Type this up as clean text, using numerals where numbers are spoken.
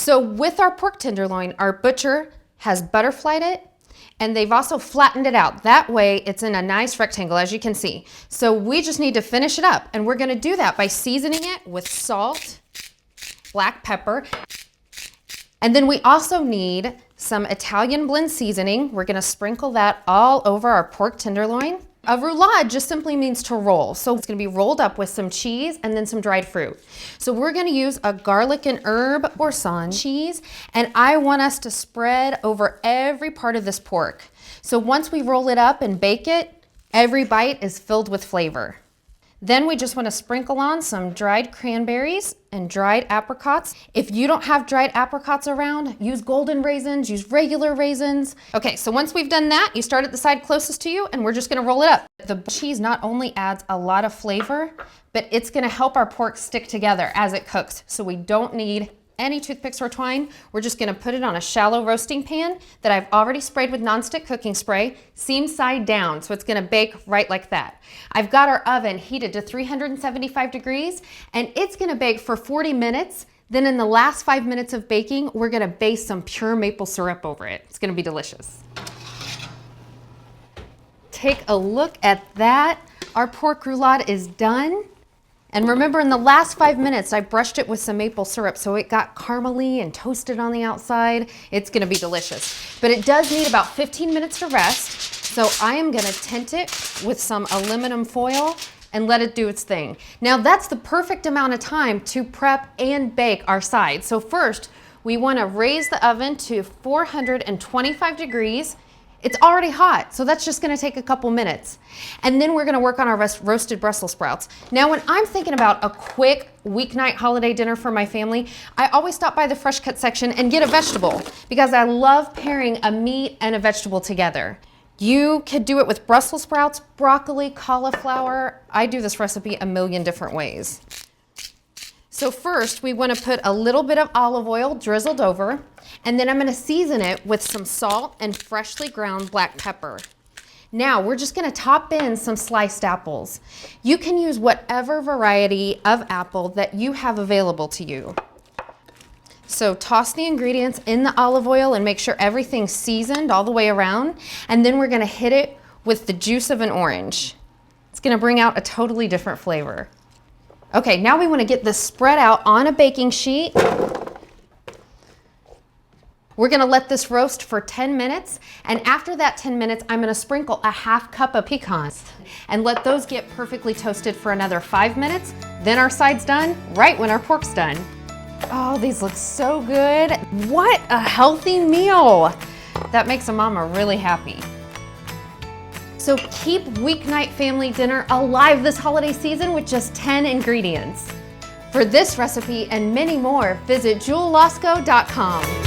So with our pork tenderloin, our butcher has butterflied it, and they've also flattened it out. That way it's in a nice rectangle, as you can see. So we just need to finish it up, and we're gonna do that by seasoning it with salt, black pepper, and then we also need some Italian blend seasoning. We're gonna sprinkle that all over our pork tenderloin. A roulade just simply means to roll. So it's gonna be rolled up with some cheese and then some dried fruit. So we're gonna use a garlic and herb boursin cheese, and I want us to spread over every part of this pork. So once we roll it up and bake it, every bite is filled with flavor. Then we just want to sprinkle on some dried cranberries and dried apricots. If you don't have dried apricots around, use golden raisins, use regular raisins. Okay, so once we've done that, you start at the side closest to you, and we're just gonna roll it up. The cheese not only adds a lot of flavor, but it's gonna help our pork stick together as it cooks. So we don't need any toothpicks or twine. We're just gonna put it on a shallow roasting pan that I've already sprayed with nonstick cooking spray, seam side down, so it's gonna bake right like that. I've got our oven heated to 375 degrees, and it's gonna bake for 40 minutes. Then in the last 5 minutes of baking, we're gonna base some pure maple syrup over it. It's gonna be delicious. Take a look at that. Our pork roulade is done. And remember, in the last 5 minutes, I brushed it with some maple syrup, so it got caramely and toasted on the outside. It's gonna be delicious. But it does need about 15 minutes to rest, so I am gonna tint it with some aluminum foil and let it do its thing. Now that's the perfect amount of time to prep and bake our sides. So first, we wanna raise the oven to 425 degrees. It's already hot, so that's just gonna take a couple minutes. And then we're gonna work on our roasted Brussels sprouts. Now, when I'm thinking about a quick weeknight holiday dinner for my family, I always stop by the fresh cut section and get a vegetable because I love pairing a meat and a vegetable together. You could do it with Brussels sprouts, broccoli, cauliflower. I do this recipe a million different ways. So first, we want to put a little bit of olive oil drizzled over, and then I'm going to season it with some salt and freshly ground black pepper. Now, we're just going to top in some sliced apples. You can use whatever variety of apple that you have available to you. So toss the ingredients in the olive oil and make sure everything's seasoned all the way around, and then we're going to hit it with the juice of an orange. It's going to bring out a totally different flavor. Okay, now we want to get this spread out on a baking sheet. We're gonna let this roast for 10 minutes, and after that 10 minutes, I'm gonna sprinkle a half cup of pecans and let those get perfectly toasted for another 5 minutes. Then our side's done, right when our pork's done. Oh, these look so good. What a healthy meal. That makes a mama really happy. So keep weeknight family dinner alive this holiday season with just 10 ingredients. For this recipe and many more, visit Jewel-Osco.com.